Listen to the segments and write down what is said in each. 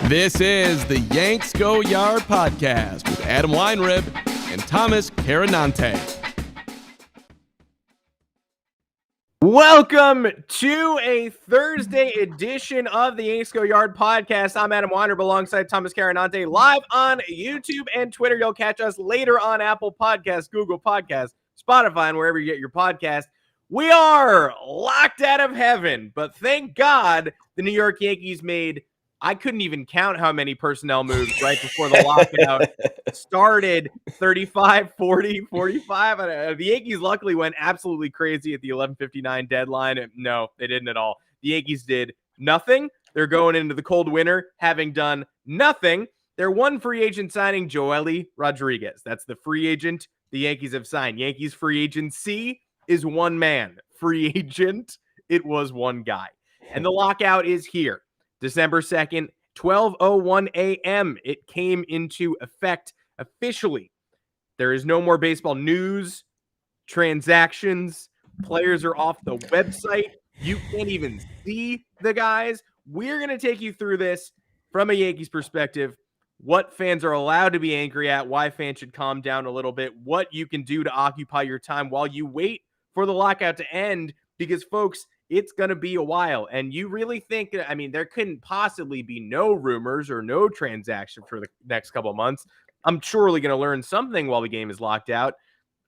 This is the Yanks Go Yard podcast with Adam Weinrib and Thomas Carannante. Welcome to a Thursday edition of the Yanks Go Yard podcast. I'm Adam Weinrib alongside Thomas Carannante, live on YouTube and Twitter. You'll catch us later on Apple Podcasts, Google Podcasts, Spotify, and wherever you get your podcast. We are locked out of heaven, but thank God the New York Yankees made, I couldn't even count how many personnel moves right before the lockout started. 35, 40, 45. The Yankees luckily went absolutely crazy at the 11:59 deadline. No, they didn't at all. The Yankees did nothing. They're going into the cold winter having done nothing. Their one free agent signing, Joely Rodriguez. That's the free agent the Yankees have signed. Yankees free agency is one man. Free agent, it was one guy. And the lockout is here. December 2nd, 12:01 a.m. It came into effect officially. There is no more baseball news, transactions. Players are off the website. You can't even see the guys. We're going to take you through this from a Yankees perspective, what fans are allowed to be angry at, why fans should calm down a little bit, what you can do to occupy your time while you wait for the lockout to end, because, folks, it's going to be a while. And you really think, I mean, there couldn't possibly be no rumors or no transaction for the next couple of months. I'm surely going to learn something while the game is locked out.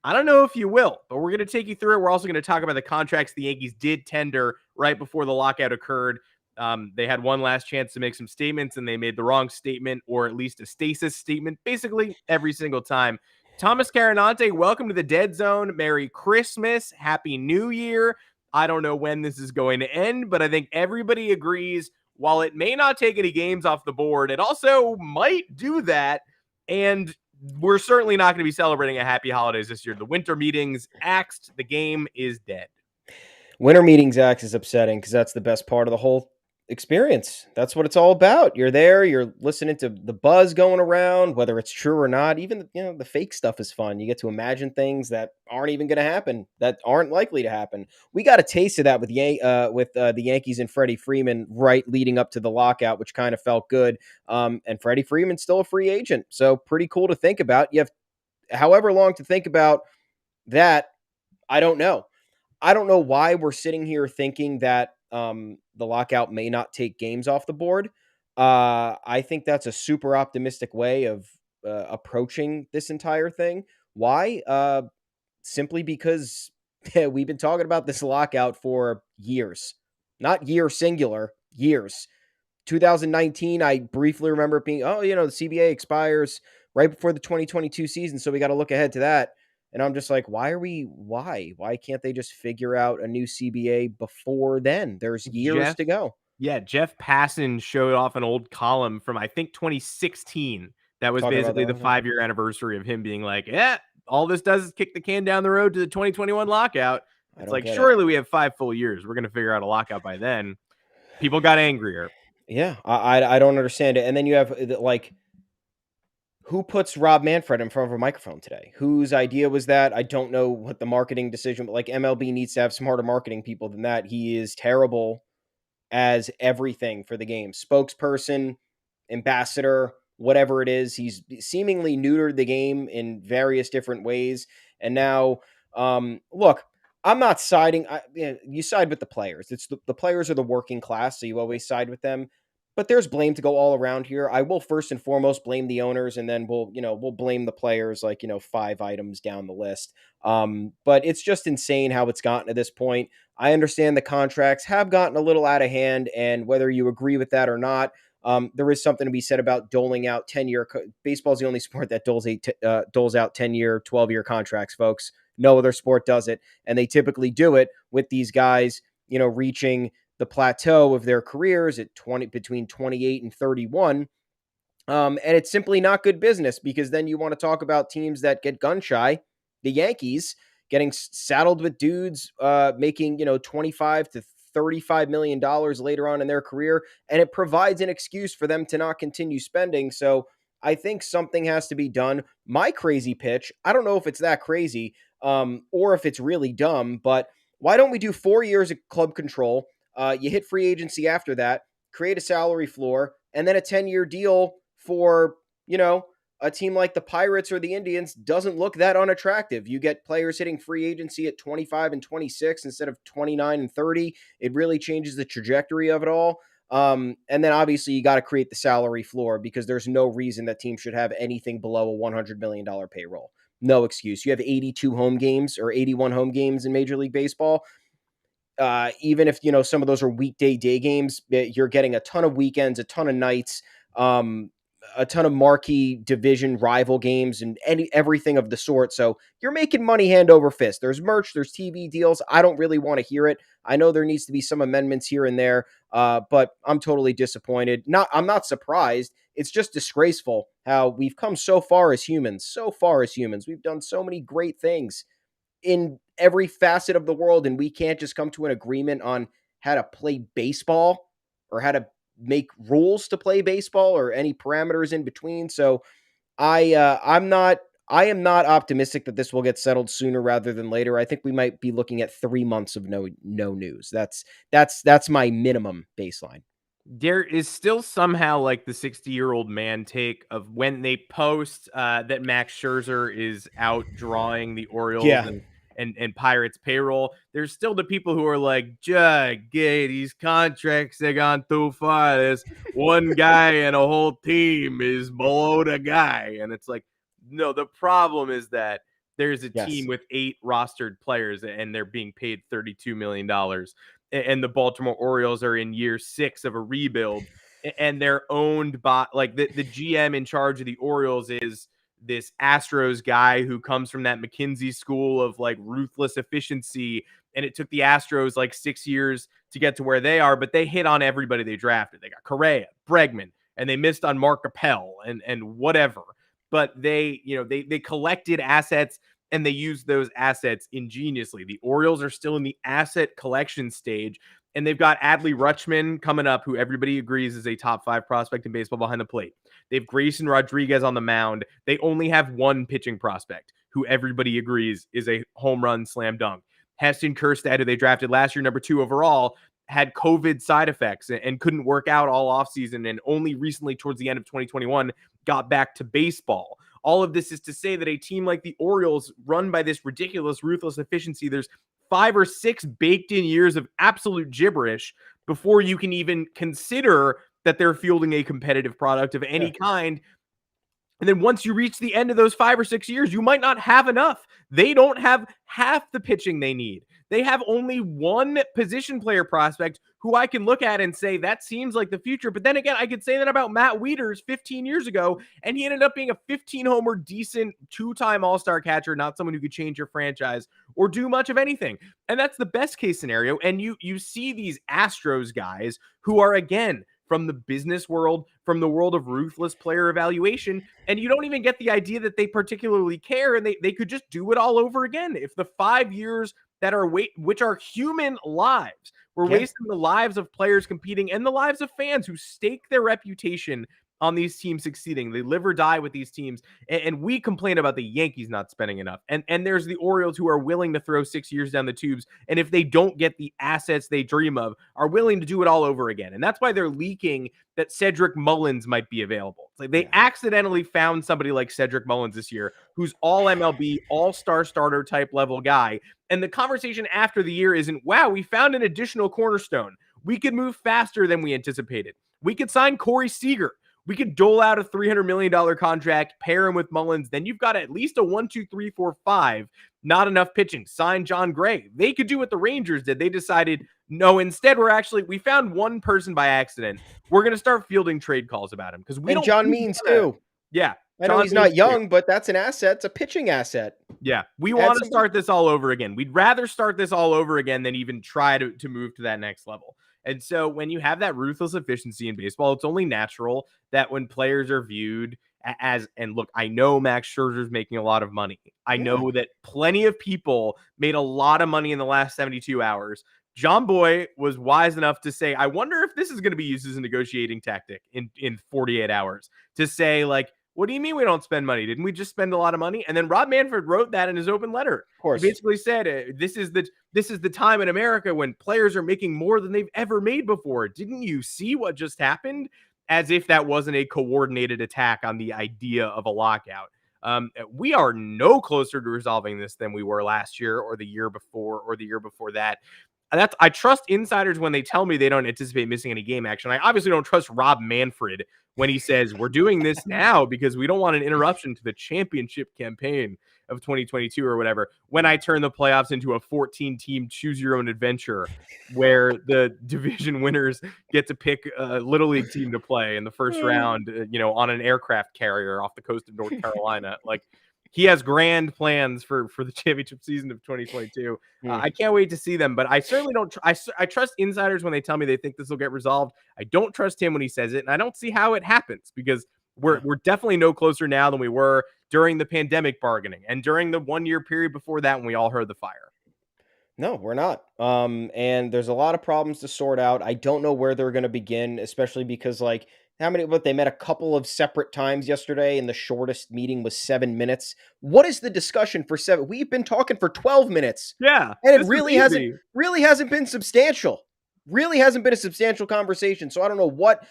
I don't know if you will, but we're going to take you through it. We're also going to talk about the contracts the Yankees did tender right before the lockout occurred. They had one last chance to make some statements, and they made the wrong statement, or at least a stasis statement, basically every single time. Thomas Carannante, welcome to the Dead Zone. Merry Christmas. Happy New Year. I don't know when this is going to end, but I think everybody agrees while it may not take any games off the board, it also might do that. And we're certainly not going to be celebrating a happy holidays this year. The winter meetings axed. The game is dead. Winter meetings axe is upsetting because that's the best part of the whole experience. That's what it's all about. You're there, you're listening to the buzz going around, whether it's true or not. Even the fake stuff is fun. You get to imagine things that aren't even going to happen, that aren't likely to happen. We got a taste of that with the Yankees and Freddy Freeman right leading up to the lockout, which kind of felt good. And Freddy Freeman's still a free agent, so pretty cool to think about. You have however long to think about that. I don't know why we're sitting here thinking that the lockout may not take games off the board. I think that's a super optimistic way of approaching this entire thing. Why? Simply because we've been talking about this lockout for years. Not year singular, years. 2019, I briefly remember it being, the CBA expires right before the 2022 season, so we got to look ahead to that. And I'm just like, why can't they just figure out a new CBA before then? There's years to go. Yeah, Jeff Passan showed off an old column from, I think, 2016. That was basically the 5-year anniversary of him being like, yeah, all this does is kick the can down the road to the 2021 lockout. It's like, surely we have 5 full years. We're going to figure out a lockout by then. People got angrier. Yeah, I don't understand it. And then you have, who puts Rob Manfred in front of a microphone today? Whose idea was that? I don't know what the marketing decision, but MLB needs to have smarter marketing people than that. He is terrible as everything for the game. Spokesperson, ambassador, whatever it is. He's seemingly neutered the game in various different ways. And now, look, I'm not siding. You side with the players. It's the players are the working class, so you always side with them. But there's blame to go all around here. I will first and foremost blame the owners, and then we'll blame the players, 5 items down the list. But it's just insane how it's gotten to this point. I understand the contracts have gotten a little out of hand, and whether you agree with that or not, there is something to be said about doling out 10-year. Baseball is the only sport that doles out 10-year, 12-year contracts, folks. No other sport does it, and they typically do it with these guys, reaching the plateau of their careers at between 28 and 31. And it's simply not good business, because then you want to talk about teams that get gun shy. The Yankees getting saddled with dudes making, $25 to $35 million later on in their career, and it provides an excuse for them to not continue spending. So I think something has to be done. My crazy pitch, I don't know if it's that crazy or if it's really dumb, but why don't we do 4 years of club control? You hit free agency after that. create a salary floor, and then a 10-year deal for, a team like the Pirates or the Indians doesn't look that unattractive. You get players hitting free agency at 25 and 26 instead of 29 and 30. It really changes the trajectory of it all. And then obviously you got to create the salary floor because there's no reason that teams should have anything below a $100 million payroll. No excuse. You have 82 home games or 81 home games in Major League Baseball. Even if, some of those are weekday day games, you're getting a ton of weekends, a ton of nights, a ton of marquee division rival games and everything of the sort. So you're making money hand over fist. There's merch, there's TV deals. I don't really want to hear it. I know there needs to be some amendments here and there, but I'm totally disappointed. I'm not surprised. It's just disgraceful how we've come so far as humans. We've done so many great things in every facet of the world, and we can't just come to an agreement on how to play baseball or how to make rules to play baseball or any parameters in between. So I am not optimistic that this will get settled sooner rather than later. I think we might be looking at 3 months of no news. That's my minimum baseline. There is still somehow like the 60-year-old man take of when they post that Max Scherzer is out drawing the Orioles and Pirates payroll. There's still the people who are like, gay, these contracts, they gone too far. There's one guy and a whole team is below the guy. And it's like, no, the problem is that there's a team with 8 rostered players and they're being paid $32 million. And the Baltimore Orioles are in year 6 of a rebuild, and they're owned by like the GM in charge of the Orioles is this Astros guy who comes from that McKinsey school of like ruthless efficiency. And it took the Astros like 6 years to get to where they are, but they hit on everybody they drafted. They got Correa, Bregman, and they missed on Mark Appel and whatever. But they collected assets and they use those assets ingeniously. The Orioles are still in the asset collection stage, and they've got Adley Rutschman coming up, who everybody agrees is a top 5 prospect in baseball behind the plate. They have Grayson Rodriguez on the mound. They only have one pitching prospect, who everybody agrees is a home run slam dunk. Heston Kjerstad, who they drafted last year, number 2 overall, had COVID side effects and couldn't work out all offseason, and only recently towards the end of 2021 got back to baseball. All of this is to say that a team like the Orioles, run by this ridiculous, ruthless efficiency, there's 5 or 6 baked in years of absolute gibberish before you can even consider that they're fielding a competitive product of any kind. And then once you reach the end of those 5 or 6 years, you might not have enough. They don't have half the pitching they need. They have only one position player prospect who I can look at and say that seems like the future. But then again, I could say that about Matt Wieters 15 years ago, and he ended up being a 15-homer, decent 2-time All-Star catcher, not someone who could change your franchise or do much of anything. And that's the best case scenario. And you see these Astros guys who are, again, from the business world, from the world of ruthless player evaluation, and you don't even get the idea that they particularly care, and they could just do it all over again. If the 5 years that are which are human lives, we're wasting the lives of players competing and the lives of fans who stake their reputation on these teams succeeding. They live or die with these teams. And we complain about the Yankees not spending enough. And there's the Orioles who are willing to throw 6 years down the tubes. And if they don't get the assets they dream of, are willing to do it all over again. And that's why they're leaking that Cedric Mullins might be available. It's like they accidentally found somebody like Cedric Mullins this year, who's all MLB, all-star starter type level guy. And the conversation after the year isn't, wow, we found an additional cornerstone. We could move faster than we anticipated. We could sign Corey Seager. We could dole out a $300 million contract, pair him with Mullins. Then you've got at least a 1, 2, 3, 4, 5. Not enough pitching. Sign John Gray. They could do what the Rangers did. They decided, no, instead we found one person by accident. We're going to start fielding trade calls about him. And John Means too. Yeah. I know he's not young, but that's an asset. It's a pitching asset. Yeah. We want to start this all over again. We'd rather start this all over again than even try to move to that next level. And so when you have that ruthless efficiency in baseball, it's only natural that when players are viewed as, and look, I know Max Scherzer's making a lot of money. I know that plenty of people made a lot of money in the last 72 hours. John Boy was wise enough to say, I wonder if this is going to be used as a negotiating tactic in 48 hours to say, like, What do you mean we don't spend money? Didn't we just spend a lot of money? And then Rob Manfred wrote that in his open letter. Of course. He basically said, this is the time in America when players are making more than they've ever made before. Didn't you see what just happened? As if that wasn't a coordinated attack on the idea of a lockout. We are no closer to resolving this than we were last year or the year before or the year before that. I trust insiders when they tell me they don't anticipate missing any game action. I obviously don't trust Rob Manfred when he says we're doing this now because we don't want an interruption to the championship campaign of 2022 or whatever. When I turn the playoffs into a 14-team choose your own adventure where the division winners get to pick a little league team to play in the first round, on an aircraft carrier off the coast of North Carolina. Like, he has grand plans for the championship season of 2022. I can't wait to see them, but I certainly don't. I trust insiders when they tell me they think this will get resolved. I don't trust him when he says it, and I don't see how it happens because we're definitely no closer now than we were during the pandemic bargaining and during the 1 year period before that when we all heard the fire. No, we're not. And there's a lot of problems to sort out. I don't know where they're going to begin, especially because they met a couple of separate times yesterday and the shortest meeting was 7 minutes. What is the discussion for 7? We've been talking for 12 minutes. Yeah. And it really hasn't been substantial. Really hasn't been a substantial conversation. So I don't know what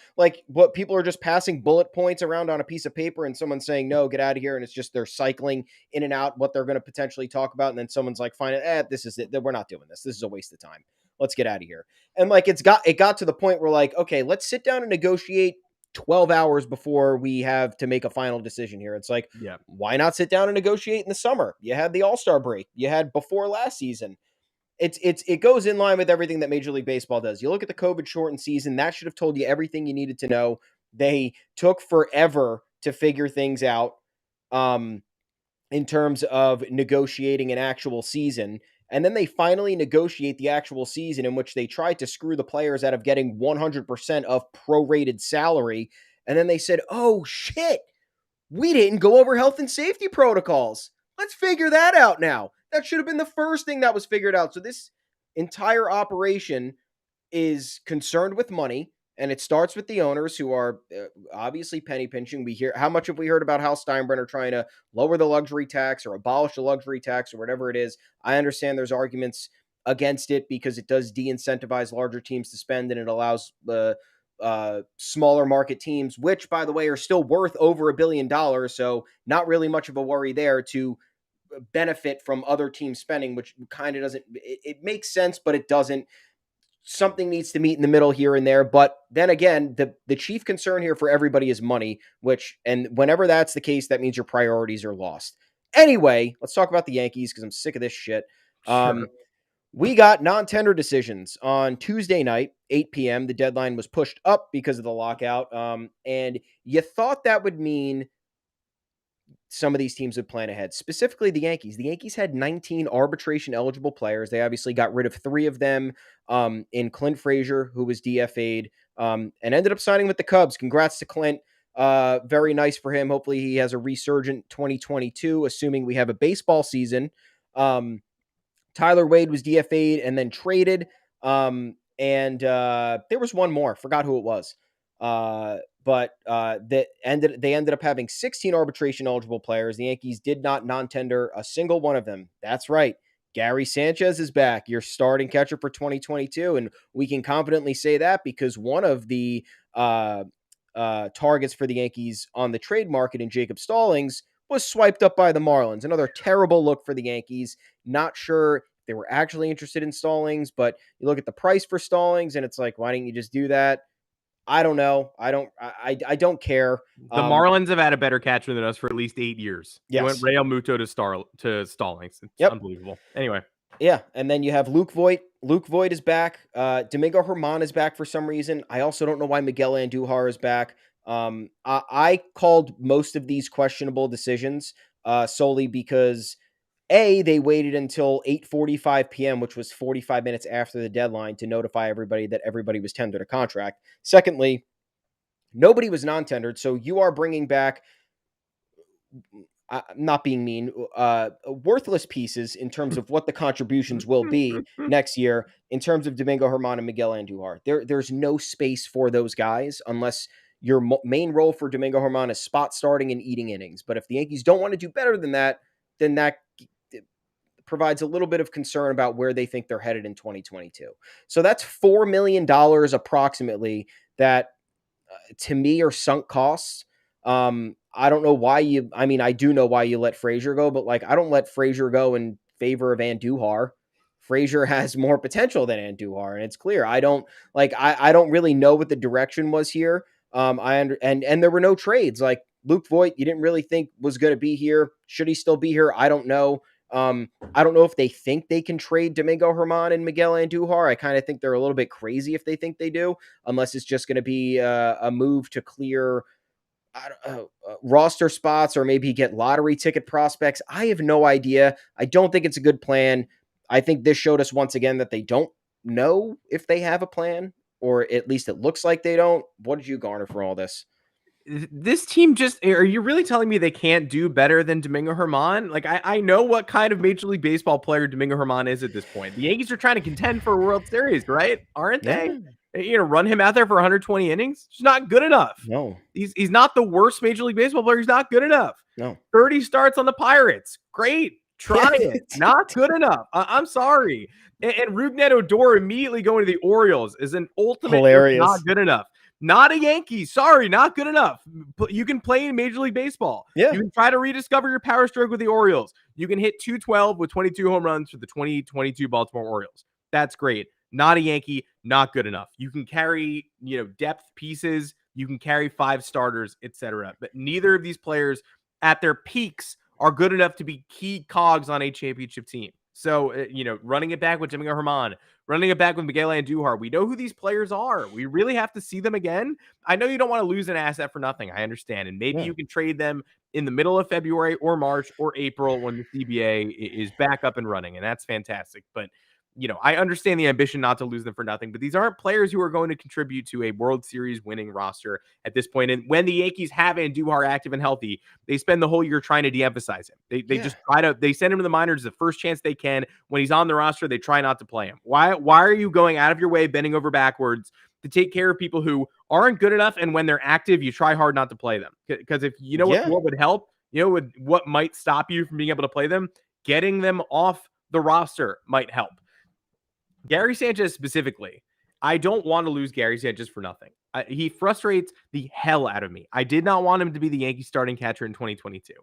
people are just passing bullet points around on a piece of paper and someone's saying, no, get out of here. And it's just, they're cycling in and out what they're going to potentially talk about. And then someone's like, fine, this is it. We're not doing this. This is a waste of time. Let's get out of here. And it got to the point where okay, let's sit down and negotiate 12 hours before we have to make a final decision here. It's why not sit down and negotiate in the summer? You had the All-Star break. You had before last season. It goes in line with everything that Major League Baseball does. You look at the COVID shortened season, that should have told you everything you needed to know. They took forever to figure things out in terms of negotiating an actual season. And then they finally negotiate the actual season in which they tried to screw the players out of getting 100% of prorated salary. And then they said, oh shit, we didn't go over health and safety protocols. Let's figure that out now. That should have been the first thing that was figured out. So this entire operation is concerned with money, and it starts with the owners who are obviously penny pinching. How much have we heard about Hal Steinbrenner trying to lower the luxury tax or abolish the luxury tax or whatever it is? I understand there's arguments against it because it does de-incentivize larger teams to spend, and it allows the smaller market teams, which, by the way, are still worth over $1 billion. So not really much of a worry there to benefit from other teams spending, which kind of doesn't, it makes sense, but it doesn't. Something needs to meet in the middle here and there. But then again, the chief concern here for everybody is money, and whenever that's the case, that means your priorities are lost. Anyway, let's talk about the Yankees because I'm sick of this shit. Sure. We got non-tender decisions on Tuesday night, 8 p.m. The deadline was pushed up because of the lockout. And you thought that would mean some of these teams would plan ahead, specifically the Yankees. The Yankees had 19 arbitration-eligible players. They obviously got rid of 3 of them in Clint Frazier, who was DFA'd, and ended up signing with the Cubs. Congrats to Clint. Very nice for him. Hopefully he has a resurgent 2022, assuming we have a baseball season. Tyler Wade was DFA'd and then traded. And there was one more. Forgot who it was. But they ended up having 16 arbitration eligible players. The Yankees did not non-tender a single one of them. That's right. Gary Sanchez is back, your starting catcher for 2022. And we can confidently say that because one of the targets for the Yankees on the trade market in Jacob Stallings was swiped up by the Marlins. Another terrible look for the Yankees. Not sure if they were actually interested in Stallings, but you look at the price for Stallings and it's why didn't you just do that? I don't know. I don't care. The Marlins have had a better catcher than us for at least 8 years. Yes. They went Real Muto to Stallings. It's unbelievable. Anyway. Yeah, and then you have Luke Voight. Luke Voight is back. Domingo Germán is back for some reason. I also don't know why Miguel Andujar is back. I called most of these questionable decisions solely because they waited until 8:45 p.m., which was 45 minutes after the deadline, to notify everybody that everybody was tendered a contract. Secondly, nobody was non-tendered, so you are bringing back, not being mean, worthless pieces in terms of what the contributions will be next year in terms of Domingo Germán and Miguel Andujar. There's no space for those guys unless your main role for Domingo Germán is spot starting and eating innings. But if the Yankees don't want to do better than that, then that provides a little bit of concern about where they think they're headed in 2022. So that's $4 million approximately that to me are sunk costs. I don't know why I do know why you let Frazier go, but like, I don't let Frazier go in favor of Andujar. Frazier has more potential than Andujar, and it's clear. I don't really know what the direction was here. And there were no trades. Like Luke Voight, you didn't really think was going to be here. Should he still be here? I don't know. I don't know if they think they can trade Domingo Germán and Miguel Andujar. I kind of think they're a little bit crazy if they think they do, unless it's just going to be a move to clear roster spots or maybe get lottery ticket prospects. I have no idea. I don't think it's a good plan. I think this showed us once again that they don't know if they have a plan, or at least it looks like they don't. What did you garner for all this? This team are you really telling me they can't do better than Domingo Germán? Like, I know what kind of Major League Baseball player Domingo Germán is at this point. The Yankees are trying to contend for a World Series, right? Aren't they? You know, run him out there for 120 innings? It's not good enough. No. He's not the worst Major League Baseball player. He's not good enough. No. 30 starts on the Pirates. Great. Try it. Not good enough. I'm sorry. And Rougned Odor immediately going to the Orioles is an ultimate hilarious. Not good enough. Not a Yankee. Sorry, not good enough. You can play in Major League Baseball. Yeah. You can try to rediscover your power stroke with the Orioles. You can hit 212 with 22 home runs for the 2022 Baltimore Orioles. That's great. Not a Yankee. Not good enough. You can carry, depth pieces. You can carry 5 starters, etc. But neither of these players at their peaks are good enough to be key cogs on a championship team. So, running it back with Domingo Germán, running it back with Miguel Andujar, we know who these players are. We really have to see them again. I know you don't want to lose an asset for nothing. I understand. And maybe you can trade them in the middle of February or March or April when the CBA is back up and running. And that's fantastic. But, I understand the ambition not to lose them for nothing, but these aren't players who are going to contribute to a World Series winning roster at this point. And when the Yankees have Andujar active and healthy, they spend the whole year trying to de-emphasize him. They send him to the minors the first chance they can. When he's on the roster, they try not to play him. Why are you going out of your way, bending over backwards to take care of people who aren't good enough? And when they're active, you try hard not to play them. Because if what would help, what might stop you from being able to play them, getting them off the roster might help. Gary Sanchez specifically, I don't want to lose Gary Sanchez for nothing. He frustrates the hell out of me. I did not want him to be the Yankees starting catcher in 2022.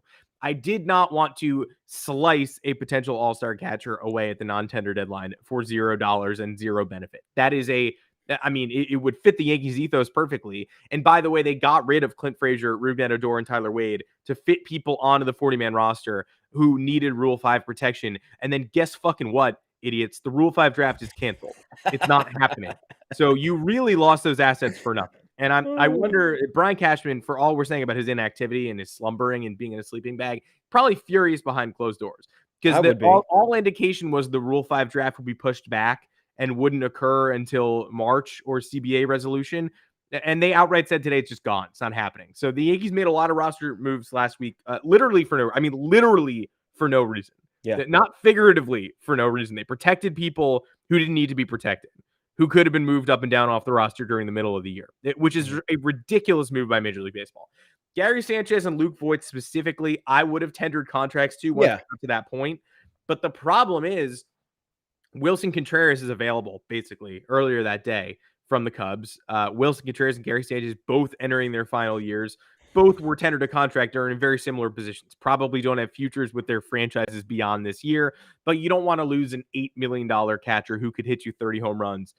I did not want to slice a potential all-star catcher away at the non-tender deadline for $0 and zero benefit. That is it would fit the Yankees ethos perfectly. And by the way, they got rid of Clint Frazier, Rougned Odor, and Tyler Wade to fit people onto the 40-man roster who needed Rule 5 protection. And then guess fucking what? Idiots, the Rule 5 draft is canceled. It's not happening. So you really lost those assets for nothing. And I wonder, Brian Cashman, for all we're saying about his inactivity and his slumbering and being in a sleeping bag, probably furious behind closed doors. Because all indication was the Rule 5 draft would be pushed back and wouldn't occur until March or CBA resolution. And they outright said today it's just gone. It's not happening. So the Yankees made a lot of roster moves last week, literally for no reason. Yeah. Not figuratively for no reason. They protected people who didn't need to be protected, who could have been moved up and down off the roster during the middle of the year, which is a ridiculous move by Major League Baseball. Gary Sanchez and Luke Voight specifically, I would have tendered contracts to once we got to that point. But the problem is Wilson Contreras is available basically earlier that day from the Cubs. Wilson Contreras and Gary Sanchez both entering their final years. Both were tendered a contract. They're in very similar positions. Probably don't have futures with their franchises beyond this year, but you don't want to lose an $8 million catcher who could hit you 30 home runs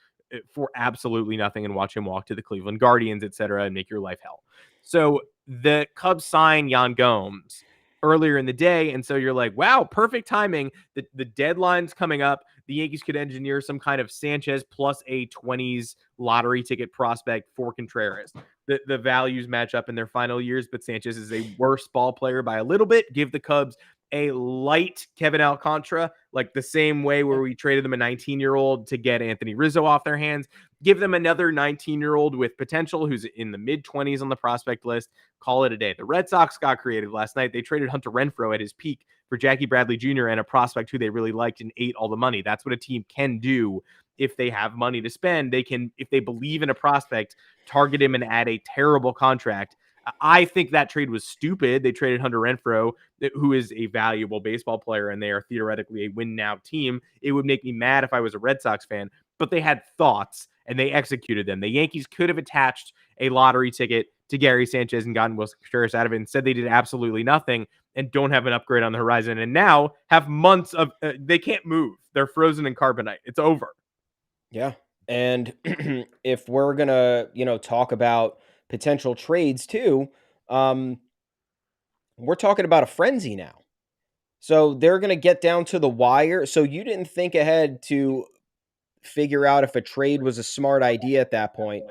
for absolutely nothing and watch him walk to the Cleveland Guardians, etc., and make your life hell. So the Cubs sign Yan Gomes earlier in the day, and so you're like, wow, perfect timing. The deadline's coming up. The Yankees could engineer some kind of Sanchez plus a 20s lottery ticket prospect for Contreras. The values match up in their final years, but Sanchez is a worse ball player by a little bit. Give the Cubs a light Kevin Alcantara, like the same way where we traded them a 19-year-old to get Anthony Rizzo off their hands. Give them another 19-year-old with potential who's in the mid-20s on the prospect list. Call it a day. The Red Sox got creative last night. They traded Hunter Renfroe at his peak for Jackie Bradley Jr. and a prospect who they really liked and ate all the money. That's what a team can do if they have money to spend, they can, if they believe in a prospect, target him and add a terrible contract. I think that trade was stupid. They traded Hunter Renfroe, who is a valuable baseball player, and they are theoretically a win now team. It would make me mad if I was a Red Sox fan, but they had thoughts and they executed them. The Yankees could have attached a lottery ticket to Gary Sanchez and gotten Wilson Contreras out of it. Instead, they did absolutely nothing and don't have an upgrade on the horizon, and now have months of they can't move. They're frozen in carbonite. It's over. Yeah. And if we're going to, talk about potential trades too, we're talking about a frenzy now. So they're going to get down to the wire. So you didn't think ahead to figure out if a trade was a smart idea at that point.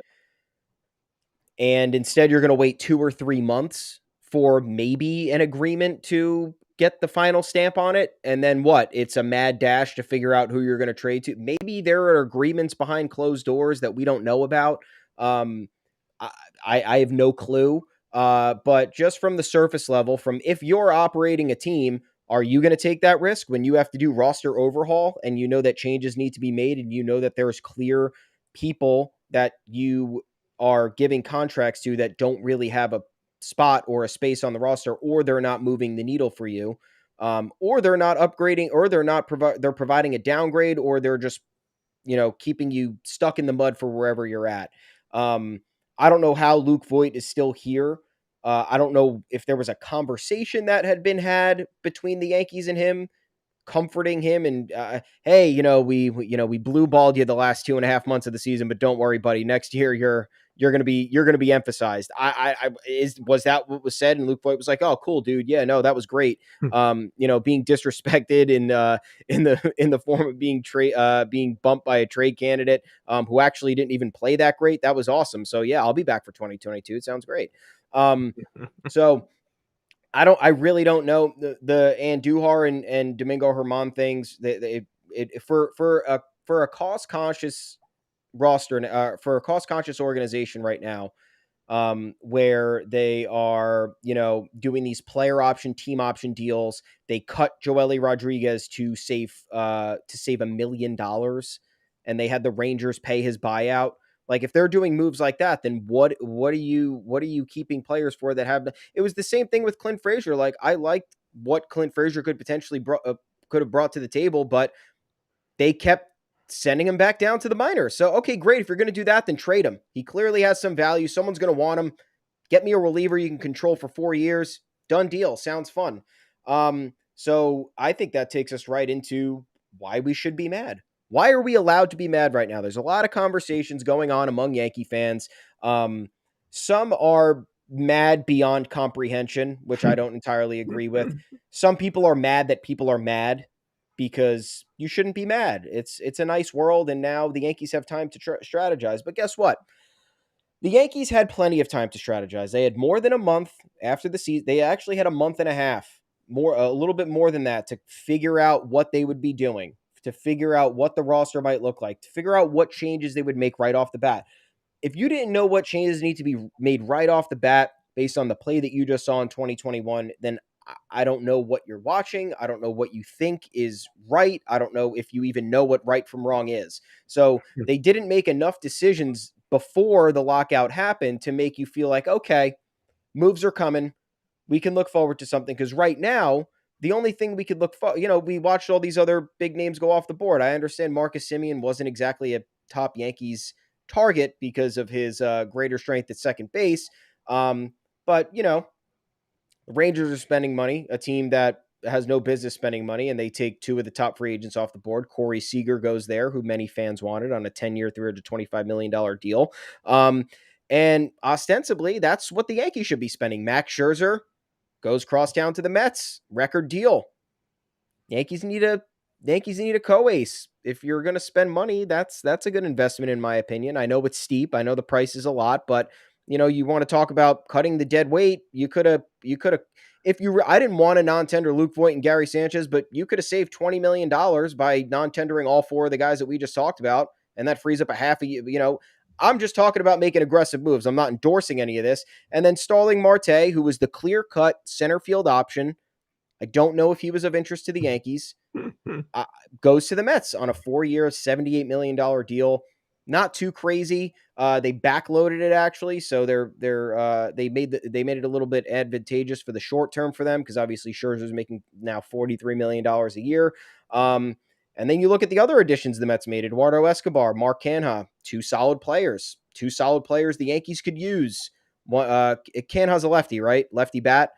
And instead, you're going to wait 2 or 3 months for maybe an agreement to get the final stamp on it. And then what? It's a mad dash to figure out who you're going to trade to. Maybe there are agreements behind closed doors that we don't know about. I have no clue. But just from the surface level, from if you're operating a team, are you going to take that risk when you have to do roster overhaul and you know that changes need to be made and you know that there's clear people that you are giving contracts to that don't really have a spot or a space on the roster, or they're not moving the needle for you, or they're not upgrading, or they're providing a downgrade, or they're just keeping you stuck in the mud for wherever you're at. I don't know how Luke Voight is still here. I don't know if there was a conversation that had been had between the Yankees and him, comforting him and hey, we blue balled you the last 2.5 months of the season, but don't worry, buddy. Next year you're gonna be emphasized. Was that what was said? And Luke Voigt was like, oh, cool, dude. Yeah, no, that was great. Being disrespected in the form of being bumped by a trade candidate who actually didn't even play that great. That was awesome. So yeah, I'll be back for 2022. It sounds great. So I really don't know the Andujar and Domingo Herman things. For a cost conscious roster, for a cost conscious organization right now, where they are doing these player option, team option deals. They cut Joely Rodriguez to save $1 million, and they had the Rangers pay his buyout. Like, if they're doing moves like that, then what are you keeping players for that have? It was the same thing with Clint Frazier. Like, I liked what Clint Frazier could potentially could have brought to the table, but they kept sending him back down to the minors. So, okay, great. If you're going to do that, then trade him. He clearly has some value. Someone's going to want him. Get me a reliever you can control for 4 years. Done deal. Sounds fun. So I think that takes us right into why we should be mad. Why are we allowed to be mad right now? There's a lot of conversations going on among Yankee fans. Some are mad beyond comprehension, which I don't entirely agree with. Some people are mad that people are mad because you shouldn't be mad. It's a nice world, and now the Yankees have time to strategize. But guess what? The Yankees had plenty of time to strategize. They had more than a month after the season. They actually had a month and a half, a little bit more than that, to figure out what they would be doing, to figure out what the roster might look like, to figure out what changes they would make right off the bat. If you didn't know what changes need to be made right off the bat based on the play that you just saw in 2021, then I don't know what you're watching. I don't know what you think is right. I don't know if you even know what right from wrong is. So they didn't make enough decisions before the lockout happened to make you feel like, okay, moves are coming. We can look forward to something. Because right now, the only thing we could look for, we watched all these other big names go off the board. I understand Marcus Semien wasn't exactly a top Yankees target because of his greater strength at second base. But, the Rangers are spending money, a team that has no business spending money, and they take 2 of the top free agents off the board. Corey Seager goes there, who many fans wanted, on a 10-year, $325 million deal. And ostensibly, that's what the Yankees should be spending. Max Scherzer goes crosstown to the Mets. Record deal. Yankees need a co-ace. If you're going to spend money, that's a good investment, in my opinion. I know it's steep. I know the price is a lot, but you want to talk about cutting the dead weight. You could have, I didn't want to non-tender Luke Voigt and Gary Sanchez, but you could have saved $20 million by non-tendering all 4 of the guys that we just talked about. And that frees up a half a, I'm just talking about making aggressive moves. I'm not endorsing any of this. And then Starling Marte, who was the clear-cut center field option. I don't know if he was of interest to the Yankees. Goes to the Mets on a 4-year, $78 million deal. Not too crazy. They backloaded it actually, so they made it a little bit advantageous for the short term for them because obviously Scherzer's making now $43 million a year. And then you look at the other additions the Mets made: Eduardo Escobar, Mark Canha, two solid players the Yankees could use. Canha's a lefty, right? Lefty bat.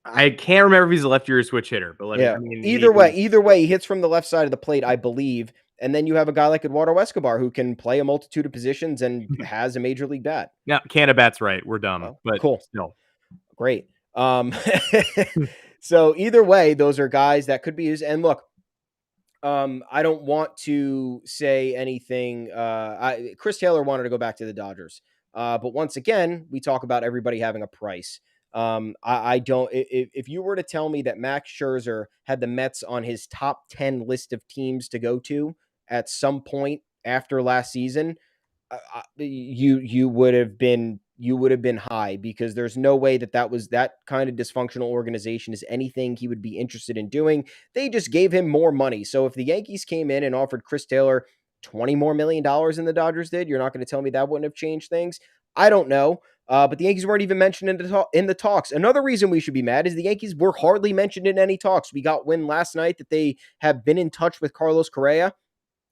I can't remember if he's a lefty or a switch hitter, but Yeah. Either way, he hits from the left side of the plate, I believe. And then you have a guy like Eduardo Escobar who can play a multitude of positions and has a major league bat. Yeah, Cannabat's right. We're dumb, but cool. Still. Great. So either way, those are guys that could be used. And look, I don't want to say anything. Chris Taylor wanted to go back to the Dodgers. But once again, we talk about everybody having a price. I don't. If you were to tell me that Max Scherzer had the Mets on his top 10 list of teams to go to at some point after last season, you would have been high, because there's no way that was that kind of dysfunctional organization is anything he would be interested in doing. They just gave him more money. So if the Yankees came in and offered Chris Taylor $20 more million than the Dodgers did, you're not going to tell me that wouldn't have changed things. I don't know. But the Yankees weren't even mentioned in the talks. Another reason we should be mad is the Yankees were hardly mentioned in any talks. We got wind last night that they have been in touch with Carlos Correa.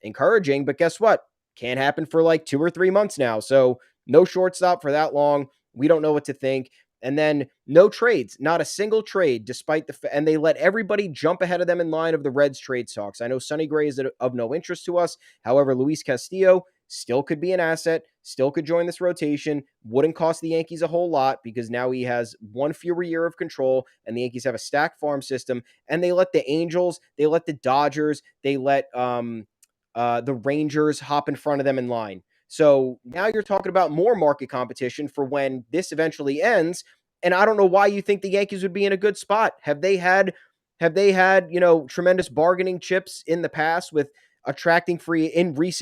Encouraging, but guess what? Can't happen for like 2 or 3 months now. So no shortstop for that long. We don't know what to think. And then no trades, not a single trade, despite and they let everybody jump ahead of them in line of the Reds trade talks. I know Sonny Gray is of no interest to us. However, Luis Castillo still could be an asset, still could join this rotation, wouldn't cost the Yankees a whole lot because now he has one fewer year of control and the Yankees have a stacked farm system. And they let the Angels, they let the Dodgers, they let the Rangers hop in front of them in line. So now you're talking about more market competition for when this eventually ends. And I don't know why you think the Yankees would be in a good spot. Have they had, tremendous bargaining chips in the past with attracting free agents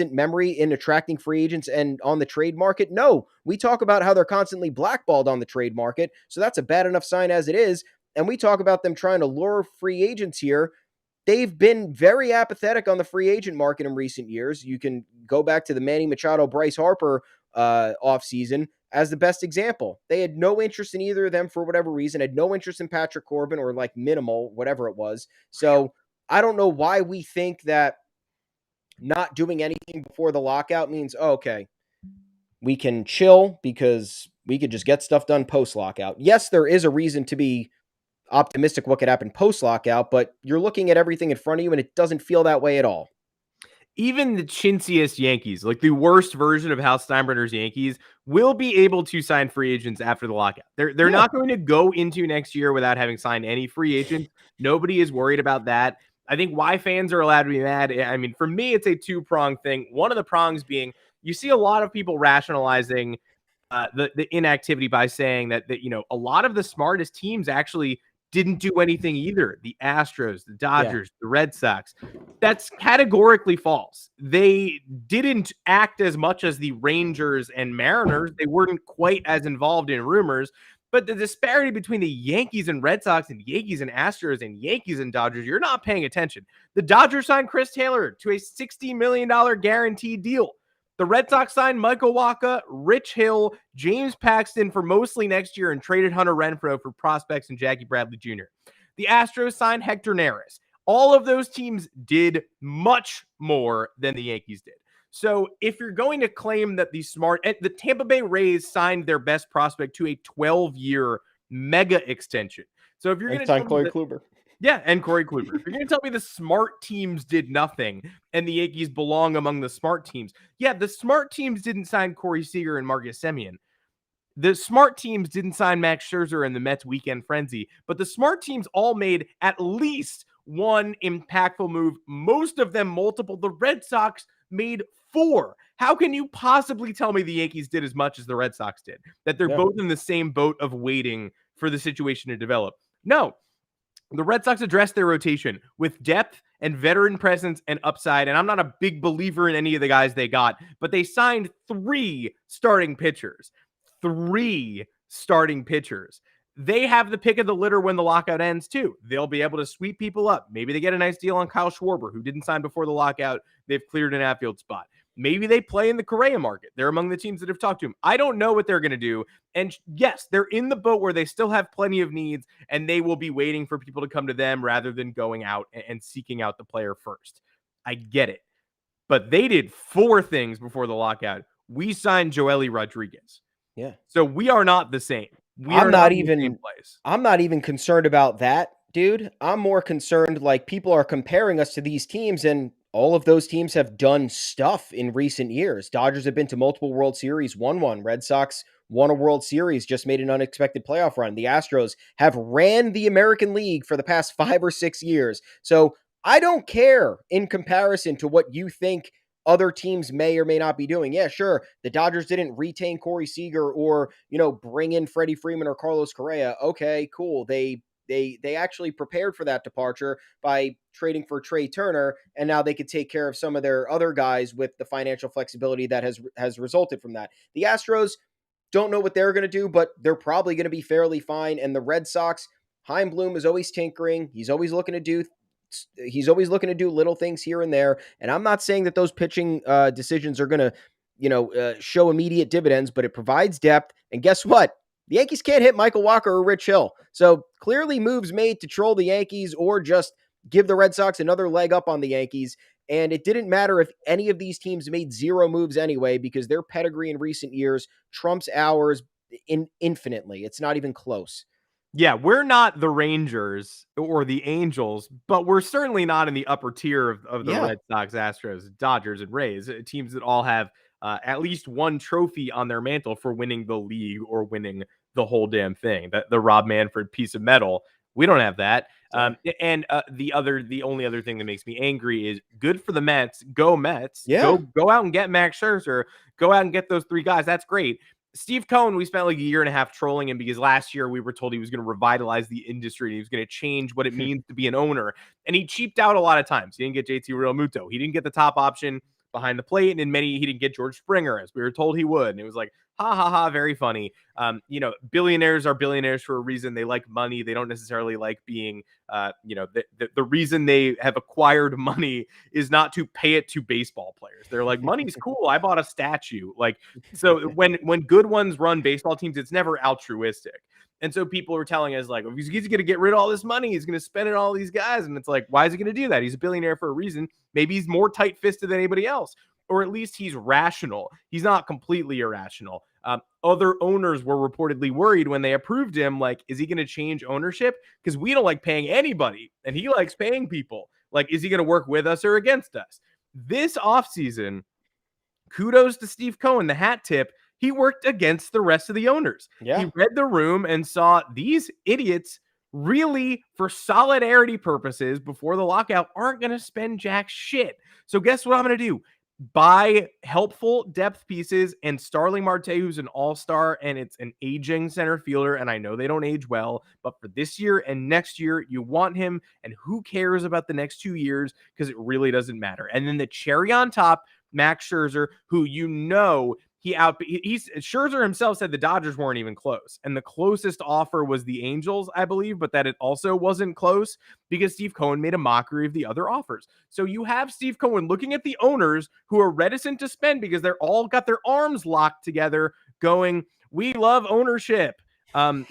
and on the trade market? No, we talk about how they're constantly blackballed on the trade market. So that's a bad enough sign as it is. And we talk about them trying to lure free agents here. They've been very apathetic on the free agent market in recent years. You can go back to the Manny Machado, Bryce Harper offseason as the best example. They had no interest in either of them for whatever reason, had no interest in Patrick Corbin, or like minimal, whatever it was. So I don't know why we think that not doing anything before the lockout means, okay, we can chill because we could just get stuff done post-lockout. Yes, there is a reason to be optimistic what could happen post-lockout, but you're looking at everything in front of you and it doesn't feel that way at all. Even the chintziest Yankees, like the worst version of Hal Steinbrenner's Yankees, will be able to sign free agents after the lockout. They're not going to go into next year without having signed any free agents. Nobody is worried about that. I think why fans are allowed to be mad, I mean, for me, it's a two-pronged thing. One of the prongs being you see a lot of people rationalizing the inactivity by saying that a lot of the smartest teams actually didn't do anything either. The Astros, the Dodgers, the Red Sox. That's categorically false. They didn't act as much as the Rangers and Mariners. They weren't quite as involved in rumors. But the disparity between the Yankees and Red Sox and Yankees and Astros and Yankees and Dodgers, you're not paying attention. The Dodgers signed Chris Taylor to a $60 million guaranteed deal. The Red Sox signed Michael Wacha, Rich Hill, James Paxton for mostly next year and traded Hunter Renfroe for prospects and Jackie Bradley Jr. The Astros signed Hector Neris. All of those teams did much more than the Yankees did. So if you're going to claim that the Tampa Bay Rays signed their best prospect to a 12-year mega extension. So if you're going to sign Corey Kluber. Yeah, and Corey Kluber. If you're going to tell me the smart teams did nothing and the Yankees belong among the smart teams. Yeah, the smart teams didn't sign Corey Seager and Marcus Semien. The smart teams didn't sign Max Scherzer and the Mets weekend frenzy, but the smart teams all made at least one impactful move, most of them multiple. The Red Sox made 4. How can you possibly tell me the Yankees did as much as the Red Sox did? That they're both in the same boat of waiting for the situation to develop? No. The Red Sox addressed their rotation with depth and veteran presence and upside, and I'm not a big believer in any of the guys they got, but they signed 3 starting pitchers. 3 starting pitchers. they have the pick of the litter when the lockout ends too. They'll be able to sweep people up. Maybe they get a nice deal on Kyle Schwarber, who didn't sign before the lockout. They've cleared an outfield spot. Maybe they play in the Correa market. They're among the teams that have talked to him. I don't know what they're going to do. And yes, they're in the boat where they still have plenty of needs, and they will be waiting for people to come to them rather than going out and seeking out the player first. I get it. But they did 4 things before the lockout. We signed Joely Rodriguez. Yeah. So we are not the same. I'm not even concerned about that, dude. I'm more concerned, like, people are comparing us to these teams, and all of those teams have done stuff in recent years. Dodgers have been to multiple World Series, won one. Red Sox won a World Series, just made an unexpected playoff run. The Astros have ran the American League for the past 5 or 6 years. So I don't care in comparison to what you think other teams may or may not be doing. Yeah, sure. The Dodgers didn't retain Corey Seager or, bring in Freddy Freeman or Carlos Correa. Okay, cool. They actually prepared for that departure by trading for Trey Turner, and now they could take care of some of their other guys with the financial flexibility that has resulted from that. The Astros don't know what they're going to do, but they're probably going to be fairly fine. And the Red Sox, Chaim Bloom is always tinkering. He's always looking to do little things here and there. And I'm not saying that those pitching decisions are going to, show immediate dividends, but it provides depth. And guess what? The Yankees can't hit Michael Walker or Rich Hill. So clearly moves made to troll the Yankees or just give the Red Sox another leg up on the Yankees. And it didn't matter if any of these teams made 0 moves anyway, because their pedigree in recent years trumps ours infinitely. It's not even close. Yeah, we're not the Rangers or the Angels, but we're certainly not in the upper tier of the Red Sox, Astros, Dodgers, and Rays, teams that all have at least one trophy on their mantle for winning the league or winning the whole damn thing. The Rob Manfred piece of metal. We don't have that. And the only other thing that makes me angry is good for the Mets. Go Mets. Yeah. Go out and get Max Scherzer. Go out and get those 3 guys. That's great. Steve Cohen, we spent like a year and a half trolling him because last year we were told he was going to revitalize the industry. He was going to change what it means to be an owner. And he cheaped out a lot of times. He didn't get JT Realmuto. He didn't get the top option behind the plate. And in many, he didn't get George Springer, as we were told he would. And it was like, ha, ha, ha, very funny. Billionaires are billionaires for a reason. They like money. They don't necessarily like being, the reason they have acquired money is not to pay it to baseball players. They're like, money's cool. I bought a statue. Like, so when good ones run baseball teams, it's never altruistic. And so people are telling us, like, if he's going to get rid of all this money, he's going to spend it on all these guys. And it's like, why is he going to do that? He's a billionaire for a reason. Maybe he's more tight-fisted than anybody else. Or at least he's rational. He's not completely irrational. Other owners were reportedly worried when they approved him. Like, is he going to change ownership? Because we don't like paying anybody, and he likes paying people. Like, is he going to work with us or against us? This offseason, kudos to Steve Cohen, the hat tip. He worked against the rest of the owners. Yeah. He read the room and saw these idiots really, for solidarity purposes before the lockout, aren't going to spend jack shit. So guess what I'm going to do? Buy helpful depth pieces and Starling Marte, who's an all-star, and it's an aging center fielder, and I know they don't age well, but for this year and next year, you want him, and who cares about the next 2 years, because it really doesn't matter. And then the cherry on top, Max Scherzer, who Scherzer himself said the Dodgers weren't even close. And the closest offer was the Angels, I believe, but that it also wasn't close because Steve Cohen made a mockery of the other offers. So you have Steve Cohen looking at the owners who are reticent to spend because they're all got their arms locked together going, we love ownership. And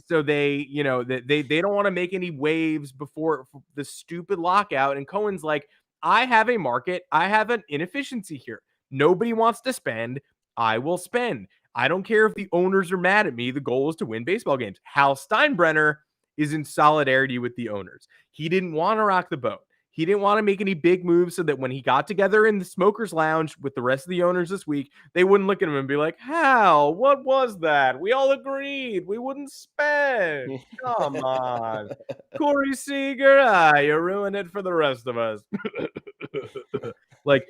so they don't want to make any waves before the stupid lockout. And Cohen's like, I have a market. I have an inefficiency here. Nobody wants to spend. I will spend. I don't care if the owners are mad at me. The goal is to win baseball games. Hal Steinbrenner is in solidarity with the owners. He didn't want to rock the boat. He didn't want to make any big moves so that when he got together in the smokers lounge with the rest of the owners this week, they wouldn't look at him and be like, Hal, what was that? We all agreed we wouldn't spend. Come on. Corey Seager, you ruined it for the rest of us. Like,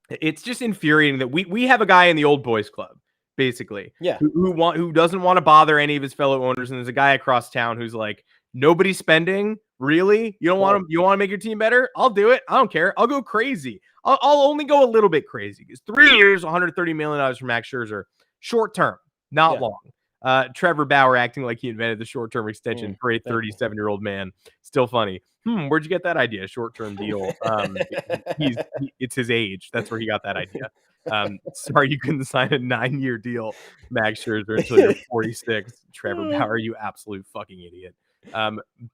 it's just infuriating that we have a guy in the old boys club, basically, who doesn't want to bother any of his fellow owners, and there's a guy across town who's like, nobody's spending. Really? You don't want to? You want to make your team better? I'll do it. I don't care. I'll go crazy. I'll only go a little bit crazy because 3 years, $130 million for Max Scherzer, short term, not long. Trevor Bauer acting like he invented the short-term extension for a 37-year-old man. Still funny. Where'd you get that idea? Short-term deal. It's his age. That's where he got that idea. Sorry you couldn't sign a 9-year deal, Max Scherzer, until you're 46. Trevor Bauer, you absolute fucking idiot.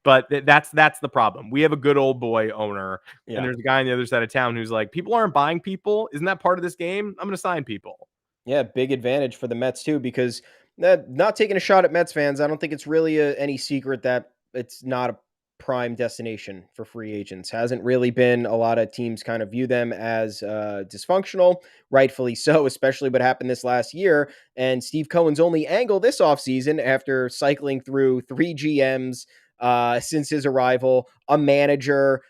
But that's the problem. We have a good old boy owner, and there's a guy on the other side of town who's like, people aren't buying people. Isn't that part of this game? I'm going to sign people. Yeah, big advantage for the Mets too, because not taking a shot at Mets fans, I don't think it's really any secret that it's not a prime destination for free agents. Hasn't really been. A lot of teams kind of view them as dysfunctional, rightfully so, especially what happened this last year. And Steve Cohen's only angle this offseason, after cycling through 3 GMs since his arrival, a manager,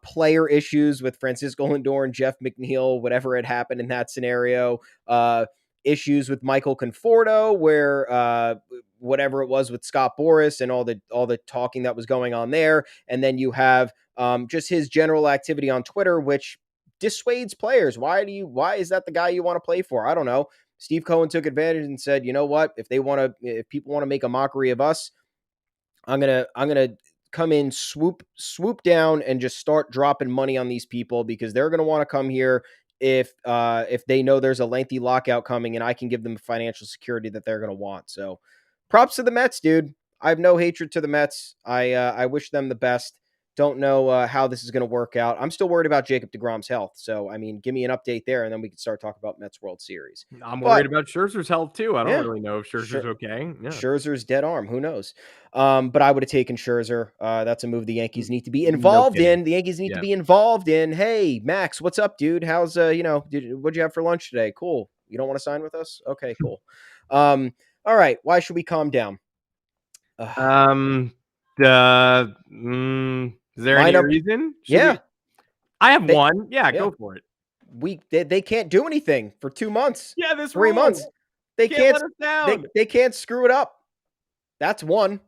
player issues with Francisco Lindor and Jeff McNeil, whatever had happened in that scenario, issues with Michael Conforto, where whatever it was with Scott Boras and all the talking that was going on there. And then you have just his general activity on Twitter, which dissuades players. Why is that the guy you want to play for? I don't know. Steve Cohen took advantage and said, you know what? If people want to make a mockery of us, I'm gonna come in, swoop down, and just start dropping money on these people, because they're gonna want to come here if they know there's a lengthy lockout coming, and I can give them financial security that they're gonna want. So, props to the Mets, dude. I have no hatred to the Mets. I wish them the best. Don't know how this is going to work out. I'm still worried about Jacob deGrom's health. So, I mean, give me an update there, and then we can start talking about Mets World Series. I'm worried about Scherzer's health, too. I don't really know if Scherzer's okay. Yeah. Scherzer's dead arm. Who knows? But I would have taken Scherzer. That's a move the Yankees need to be involved in. The Yankees need to be involved in. Hey, Max, what's up, dude? How's, what'd you have for lunch today? Cool. You don't want to sign with us? Okay, cool. All right. Why should we calm down? Is there any reason? I have one. Yeah, go for it. They can't do anything for 2 months. Yeah, this 3 months. They can't let us down. They can't screw it up. That's one.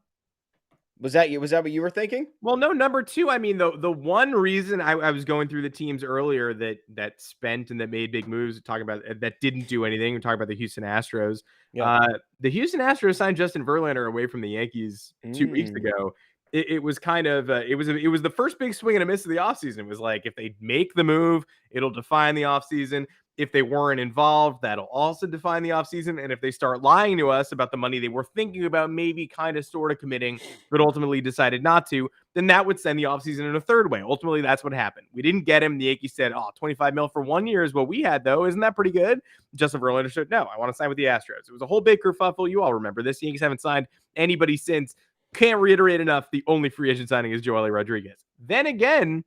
Was that what you were thinking? Well, no, number two, I mean, the one reason I was going through the teams earlier that spent and that made big moves, talking about that didn't do anything. We're talking about the Houston Astros. The Houston Astros signed Justin Verlander away from the Yankees 2 weeks ago. It was kind of it was the first big swing and a miss of the offseason. It was like, if they make the move, it'll define the offseason. If they weren't involved, that'll also define the offseason. And if they start lying to us about the money they were thinking about, maybe kind of sort of committing, but ultimately decided not to, then that would send the offseason in a third way. Ultimately, that's what happened. We didn't get him. The Yankees said, $25 million for 1 year is what we had, though. Isn't that pretty good? Justin Verlander said, no, I want to sign with the Astros. It was a whole big kerfuffle. You all remember this. The Yankees haven't signed anybody since. Can't reiterate enough, the only free agent signing is Joely Rodriguez. Then again,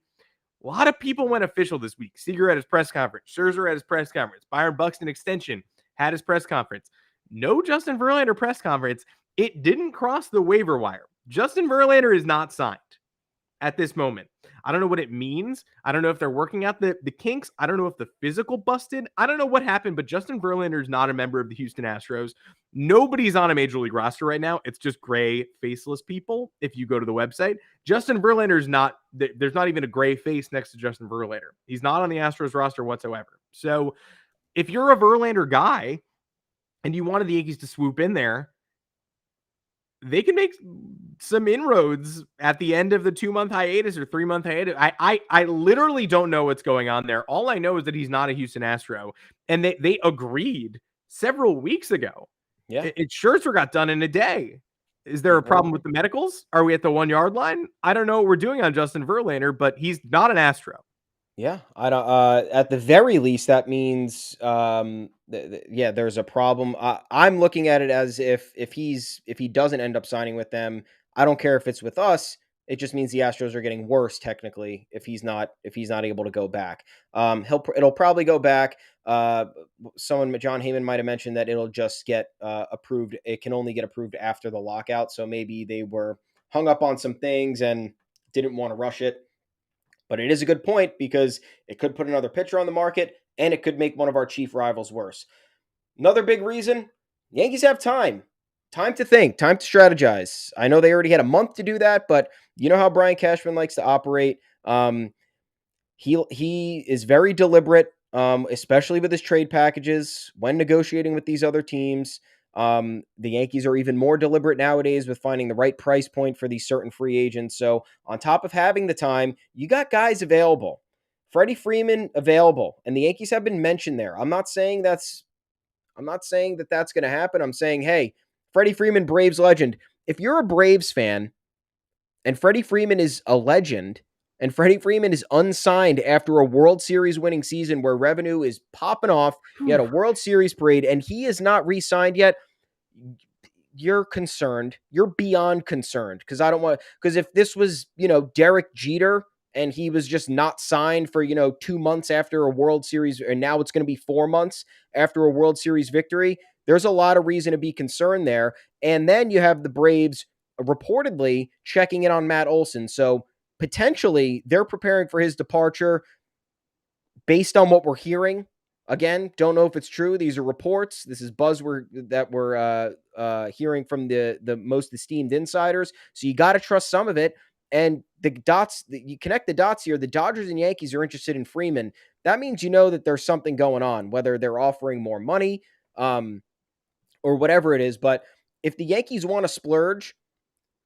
a lot of people went official this week. Seager at his press conference. Scherzer at his press conference. Byron Buxton extension had his press conference. No Justin Verlander press conference. It didn't cross the waiver wire. Justin Verlander is not signed at this moment. I don't know what it means. I don't know if they're working out the kinks. I don't know if the physical busted. I don't know what happened, but Justin Verlander is not a member of the Houston Astros. Nobody's on a major league roster right now. It's just gray, faceless people. If you go to the website, Justin Verlander is not, there's not even a gray face next to Justin Verlander. He's not on the Astros roster whatsoever. So if you're a Verlander guy and you wanted the Yankees to swoop in there, they can make some inroads at the end of the 2-month hiatus or 3-month hiatus. I literally don't know what's going on there. All I know is that he's not a Houston Astro, and they agreed several weeks ago. Yeah, it Scherzer got done in a day. Is there a problem with the medicals? Are we at the 1 yard line? I don't know what we're doing on Justin Verlander, but he's not an Astro. Yeah, I don't. At the very least, that means, there's a problem. I'm looking at it as if he doesn't end up signing with them, I don't care if it's with us. It just means the Astros are getting worse technically if he's not able to go back. It'll probably go back. John Heyman might have mentioned that it'll just get approved. It can only get approved after the lockout. So maybe they were hung up on some things and didn't want to rush it. But it is a good point, because it could put another pitcher on the market, and it could make one of our chief rivals worse. Another big reason, Yankees have time. Time to think, time to strategize. I know they already had a month to do that, but you know how Brian Cashman likes to operate. He is very deliberate, especially with his trade packages when negotiating with these other teams. The Yankees are even more deliberate nowadays with finding the right price point for these certain free agents. So on top of having the time, you got guys available. Freddie Freeman available, and the Yankees have been mentioned there. I'm not saying that that's going to happen. I'm saying, hey, Freddie Freeman, Braves legend. If you're a Braves fan and Freddie Freeman is a legend, and Freddie Freeman is unsigned after a World Series winning season where revenue is popping off, you had a World Series parade, and he is not re-signed yet, you're concerned. You're beyond concerned because if this was, Derek Jeter and he was just not signed for, 2 months after a World Series, and now it's going to be 4 months after a World Series victory, there's a lot of reason to be concerned there. And then you have the Braves reportedly checking in on Matt Olson. So potentially they're preparing for his departure based on what we're hearing. Again, don't know if it's true. These are reports. This is buzz we're hearing from the most esteemed insiders. So you got to trust some of it. And you connect the dots here. The Dodgers and Yankees are interested in Freeman. That means that there's something going on, whether they're offering more money or whatever it is. But if the Yankees want to splurge,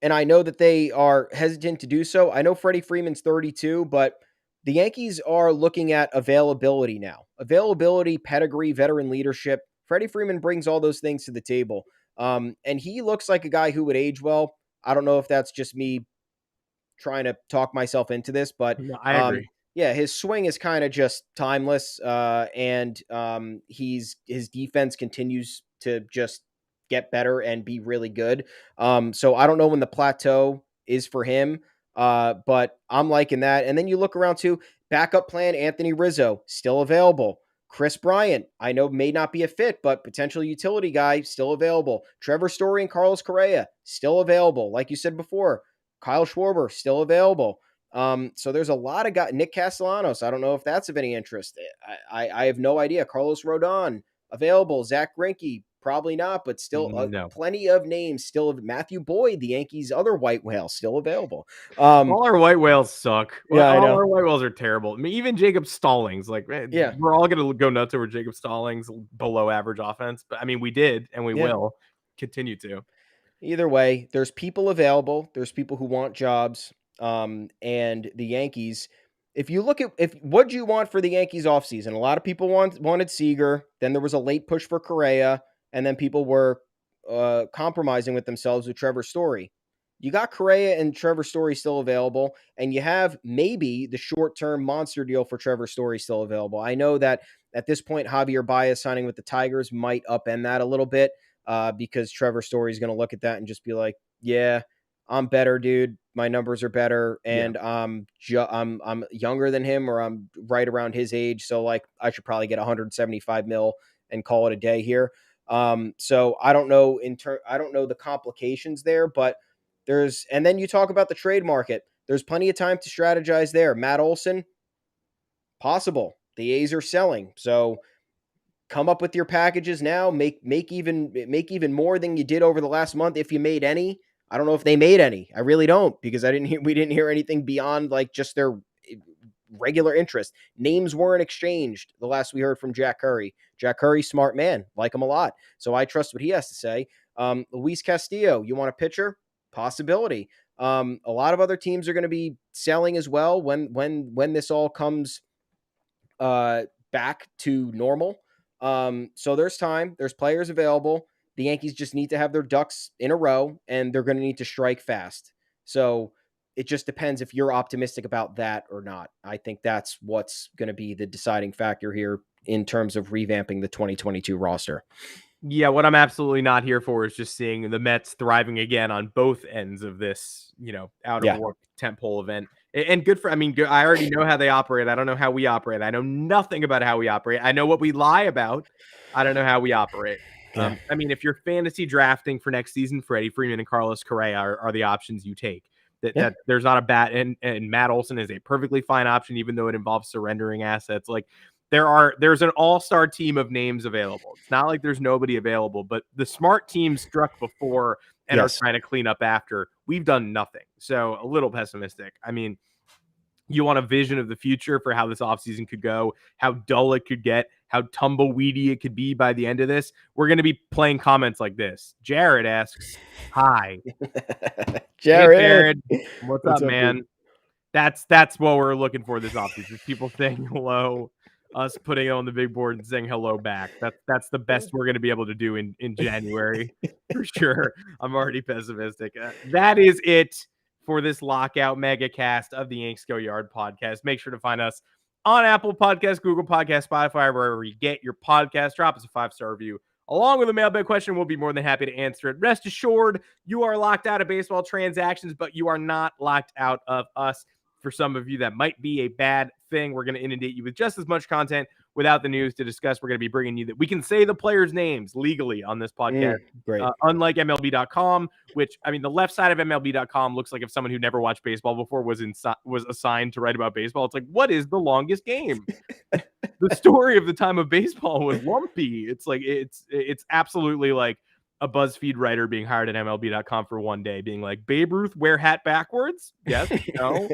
and I know that they are hesitant to do so, I know Freddie Freeman's 32, but the Yankees are looking at availability now. Availability, pedigree, veteran leadership. Freddie Freeman brings all those things to the table. And he looks like a guy who would age well. I don't know if that's just me trying to talk myself into this, but No, I agree. Yeah, his swing is kind of just timeless. And his defense continues to just get better and be really good. So I don't know when the plateau is for him. But I'm liking that. And then you look around too, backup plan, Anthony Rizzo, still available. Chris Bryant, I know may not be a fit, but potential utility guy, still available. Trevor Story and Carlos Correa, still available. Like you said before, Kyle Schwarber, still available. So there's a lot of guys. Nick Castellanos, I don't know if that's of any interest. I have no idea. Carlos Rodon, available. Zach Greinke, probably not, but still No. plenty of names still. Matthew Boyd, the Yankees' other white whale, still available. All our white whales suck. Yeah, I know. All our white whales are terrible. I mean, even Jacob Stallings, Yeah. we're all going to go nuts over Jacob Stallings' below average offense. But I mean, we did, and we will continue to. Either way, there's people available. There's people who want jobs. And the Yankees, if you look at what do you want for the Yankees offseason, a lot of people wanted Seager. Then there was a late push for Correa, and then people were compromising with themselves with Trevor Story. You got Correa and Trevor Story still available, and you have maybe the short-term monster deal for Trevor Story still available. I know that at this point, Javier Baez signing with the Tigers might upend that a little bit because Trevor Story is going to look at that and just be like, yeah, I'm better, dude. My numbers are better, and I'm younger than him, or I'm right around his age. So like, I should probably get 175 mil and call it a day here. So I don't know I don't know the complications there, but and then you talk about the trade market. There's plenty of time to strategize there. Matt Olson, possible. The A's are selling, so come up with your packages now. Make even more than you did over the last month if you made any. I don't know if they made any. I really don't, because we didn't hear anything beyond like just their regular interest. Names weren't exchanged the last we heard from Jack Curry. Jack Curry, smart man, like him a lot. So I trust what he has to say. Luis Castillo, you want a pitcher? Possibility. A lot of other teams are going to be selling as well when this all comes back to normal. So there's time. There's players available. The Yankees just need to have their ducks in a row, and they're going to need to strike fast. So it just depends if you're optimistic about that or not. I think that's what's going to be the deciding factor here in terms of revamping the 2022 roster. Yeah, what I'm absolutely not here for is just seeing the Mets thriving again on both ends of this, out of work tentpole event. And good for, I already know how they operate. I don't know how we operate. I know nothing about how we operate. I know what we lie about. I don't know how we operate. Yeah. If you're fantasy drafting for next season, Freddie Freeman and Carlos Correa are the options you take. That there's not a bat, and Matt Olson is a perfectly fine option, even though it involves surrendering assets. Like there's an all-star team of names available. It's not like there's nobody available, but the smart teams struck before and are trying to clean up after. We've done nothing. So a little pessimistic. You want a vision of the future for how this offseason could go, how dull it could get, how tumbleweedy it could be by the end of this, we're going to be playing comments like this. Jared asks, hi. Hey, Jared, what's up, man? dude? That's what we're looking for this offseason. Is people saying hello, us putting it on the big board and saying hello back. That's the best we're going to be able to do in January for sure. I'm already pessimistic. That is it for this lockout mega cast of the Yanks Go Yard podcast. Make sure to find us on Apple Podcasts, Google Podcasts, Spotify, wherever you get your podcast. Drop us a 5-star review along with a mailbag question. We'll be more than happy to answer it. Rest assured, you are locked out of baseball transactions, but you are not locked out of us. For some of you, that might be a bad thing. We're going to inundate you with just as much content without the news to discuss. We're going to be bringing you that we can say the players' names legally on this podcast. Great. Unlike MLB.com, which, I mean, the left side of MLB.com looks like if someone who never watched baseball before was assigned to write about baseball. It's like, what is the longest game? The story of the time of baseball was lumpy. It's like, it's absolutely like a BuzzFeed writer being hired at MLB.com for one day, being like, Babe Ruth wear hat backwards? Yes, no.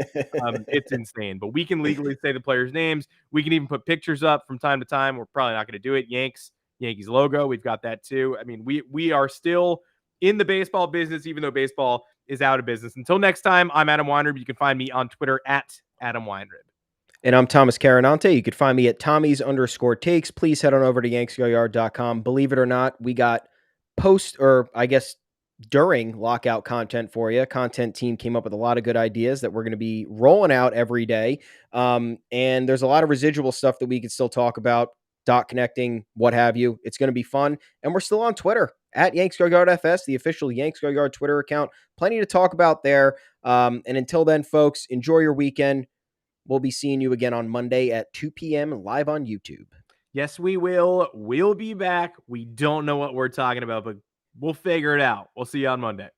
It's insane. But we can legally say the players' names. We can even put pictures up from time to time. We're probably not going to do it. Yankees logo. We've got that too. I mean, we are still in the baseball business, even though baseball is out of business. Until next time, I'm Adam Weinrib. You can find me on Twitter at Adam Weinrib. And I'm Thomas Carannante. You could find me at Tommy's_takes. Please head on over to yanksgoyard.com. Believe it or not, we got during lockout content for you. Content team came up with a lot of good ideas that we're going to be rolling out every day. And there's a lot of residual stuff that we can still talk about, dot connecting, what have you. It's going to be fun. And we're still on Twitter at Yanks Go Yard FS, the official Yanks Go Yard Twitter account. Plenty to talk about there. And until then, folks, enjoy your weekend. We'll be seeing you again on Monday at 2 p.m. live on YouTube. Yes, we will. We'll be back. We don't know what we're talking about, but we'll figure it out. We'll see you on Monday.